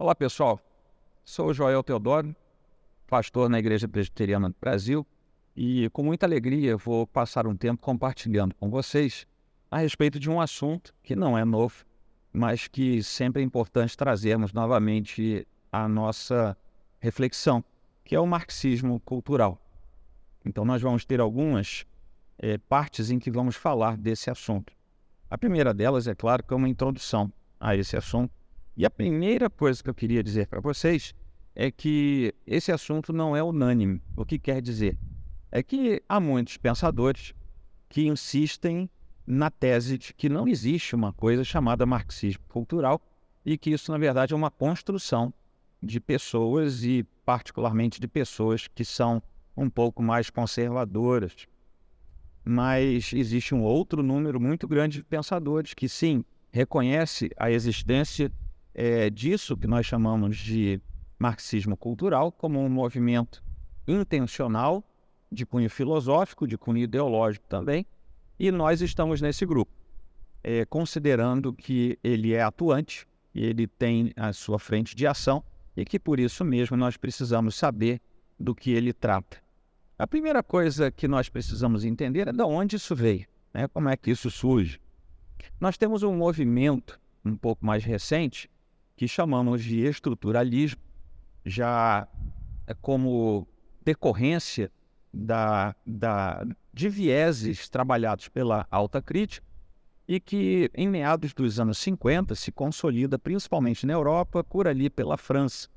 Olá, pessoal. Sou o Joel Teodoro, pastor na Igreja Presbiteriana do Brasil, e com muita alegria vou passar um tempo compartilhando com vocês a respeito de um assunto que não é novo, mas que sempre é importante trazermos novamente à nossa reflexão, que é o marxismo cultural. Então, nós vamos ter algumas partes em que vamos falar desse assunto. A primeira delas, é claro, que é uma introdução a esse assunto. E a primeira coisa que eu queria dizer para vocês é que esse assunto não é unânime. O que quer dizer? É que há muitos pensadores que insistem na tese de que não existe uma coisa chamada marxismo cultural e que isso, na verdade, é uma construção de pessoas e, particularmente, de pessoas que são um pouco mais conservadoras. Mas existe um outro número muito grande de pensadores que, sim, reconhece a existência disso que nós chamamos de marxismo cultural como um movimento intencional, de cunho filosófico, de cunho ideológico também, e nós estamos nesse grupo, considerando que ele é atuante, ele tem a sua frente de ação e que por isso mesmo nós precisamos saber do que ele trata. A primeira coisa que nós precisamos entender é de onde isso veio, né? Como é que isso surge. Nós temos um movimento um pouco mais recente que chamamos de estruturalismo, já como decorrência de vieses trabalhados pela alta crítica e que em meados dos anos 50 se consolida principalmente na Europa, por ali pela França,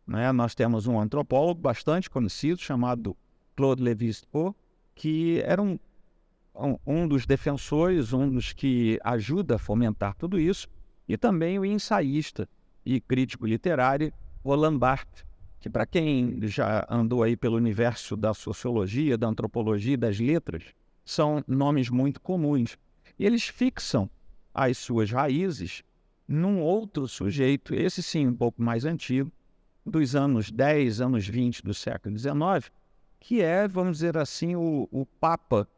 né? Nós temos um antropólogo bastante conhecido chamado Claude Lévi-Strauss, que era um dos defensores, um dos que ajuda a fomentar tudo isso, e também o ensaísta e crítico literário Roland Barthes, que para quem já andou aí pelo universo da sociologia, da antropologia e das letras, são nomes muito comuns. E eles fixam as suas raízes num outro sujeito, esse sim um pouco mais antigo, dos anos 10, anos 20 do século XIX, que é, vamos dizer assim, o papa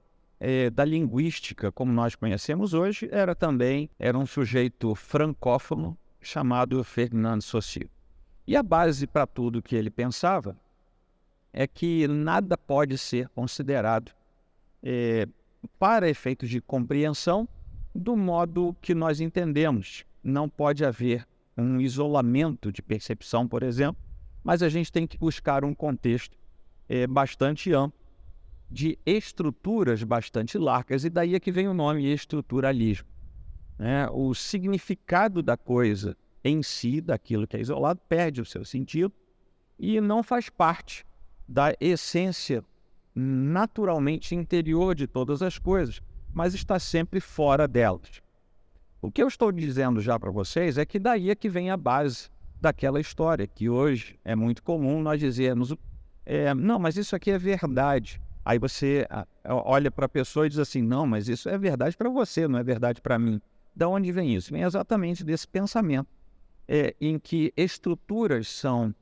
da linguística, como nós conhecemos hoje, era um sujeito francófono chamado Ferdinand Saussure. E a base para tudo que ele pensava é que nada pode ser considerado para efeitos de compreensão do modo que nós entendemos. Não pode haver um isolamento de percepção, por exemplo, mas a gente tem que buscar um contexto bastante amplo, de estruturas bastante largas, e daí é que vem o nome estruturalismo, né? O significado da coisa em si, daquilo que é isolado, perde o seu sentido e não faz parte da essência naturalmente interior de todas as coisas, mas está sempre fora delas. O que eu estou dizendo já para vocês é que daí é que vem a base daquela história, que hoje é muito comum nós dizermos não, mas isso aqui é verdade. Aí você olha para a pessoa e diz assim, não, mas isso é verdade para você, não é verdade para mim. Da onde vem isso? Vem exatamente desse pensamento em que estruturas são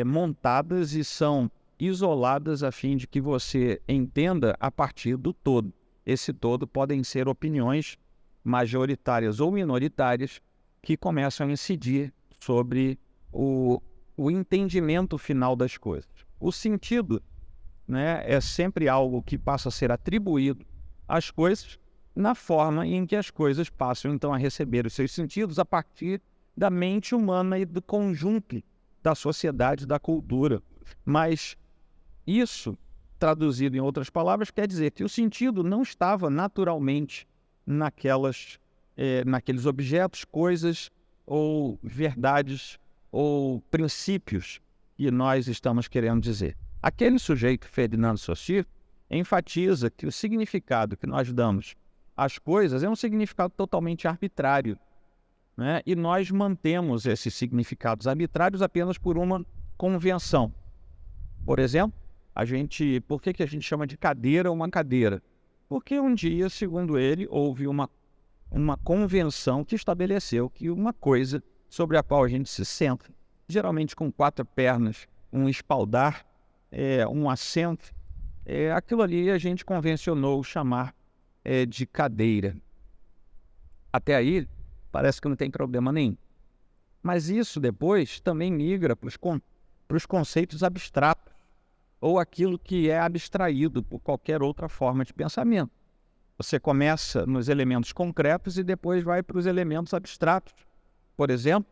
montadas e são isoladas a fim de que você entenda a partir do todo. Esse todo podem ser opiniões majoritárias ou minoritárias que começam a incidir sobre o entendimento final das coisas. O sentido, né, é sempre algo que passa a ser atribuído às coisas na forma em que as coisas passam, então, a receber os seus sentidos a partir da mente humana e do conjunto da sociedade, da cultura. Mas isso, traduzido em outras palavras, quer dizer que o sentido não estava naturalmente naqueles objetos, coisas ou verdades ou princípios que nós estamos querendo dizer. Aquele sujeito, Ferdinand Saussure, enfatiza que o significado que nós damos às coisas é um significado totalmente arbitrário, né? E nós mantemos esses significados arbitrários apenas por uma convenção. Por exemplo, por que a gente chama de cadeira uma cadeira? Porque um dia, segundo ele, houve uma convenção que estabeleceu que uma coisa sobre a qual a gente se senta, geralmente com 4 pernas, um espaldar, um assento, aquilo ali a gente convencionou chamar de cadeira. Até aí, parece que não tem problema nenhum. Mas isso depois também migra para os conceitos abstratos, ou aquilo que é abstraído por qualquer outra forma de pensamento. Você começa nos elementos concretos e depois vai para os elementos abstratos. Por exemplo,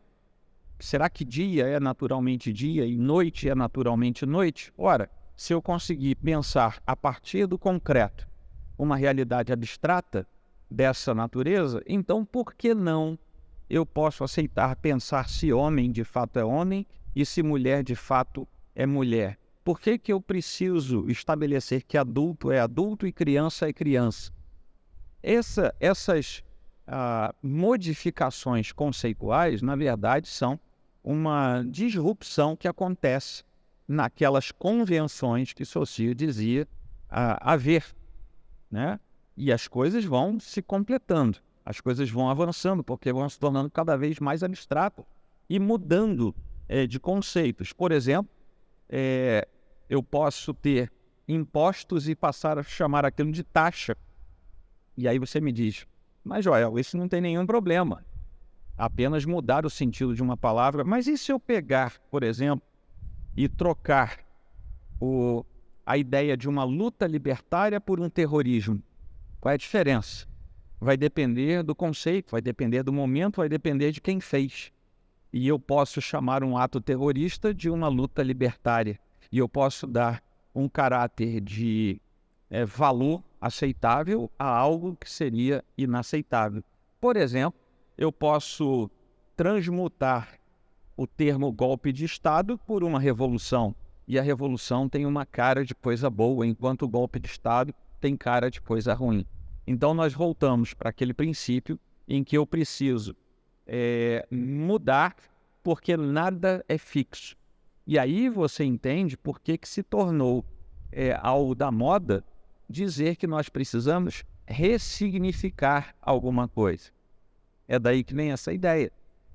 será que dia é naturalmente dia e noite é naturalmente noite? Ora, se eu conseguir pensar a partir do concreto uma realidade abstrata dessa natureza, então por que não eu posso aceitar pensar se homem de fato é homem e se mulher de fato é mulher? Por que que eu preciso estabelecer que adulto é adulto e criança é criança? Essas modificações conceituais, na verdade, são uma disrupção que acontece naquelas convenções que Saussure dizia haver, né? E as coisas vão se completando, as coisas vão avançando, porque vão se tornando cada vez mais abstratas e mudando de conceitos. Por exemplo, eu posso ter impostos e passar a chamar aquilo de taxa. E aí você me diz, mas Joel, isso não tem nenhum problema. Apenas mudar o sentido de uma palavra. Mas e se eu pegar, por exemplo, e trocar a ideia de uma luta libertária por um terrorismo? Qual é a diferença? Vai depender do conceito, vai depender do momento, vai depender de quem fez. E eu posso chamar um ato terrorista de uma luta libertária. E eu posso dar um caráter de valor aceitável a algo que seria inaceitável. Por exemplo, eu posso transmutar o termo golpe de Estado por uma revolução. E a revolução tem uma cara de coisa boa, enquanto o golpe de Estado tem cara de coisa ruim. Então nós voltamos para aquele princípio em que eu preciso mudar porque nada é fixo. E aí você entende por que se tornou algo da moda dizer que nós precisamos ressignificar alguma coisa. É daí que vem essa ideia.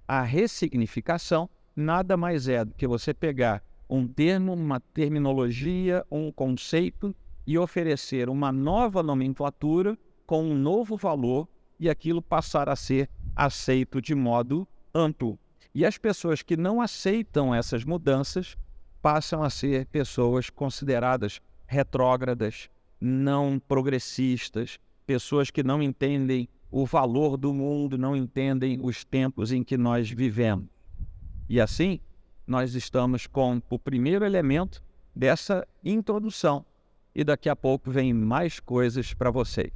A ressignificação nada mais é do que você pegar um termo, uma terminologia, um conceito e oferecer uma nova nomenclatura com um novo valor e aquilo passar a ser aceito de modo amplo. E as pessoas que não aceitam essas mudanças passam a ser pessoas consideradas retrógradas, não progressistas, pessoas que não entendem o valor do mundo, não entendem os tempos em que nós vivemos. E assim, nós estamos com o primeiro elemento dessa introdução. E daqui a pouco vem mais coisas para vocês.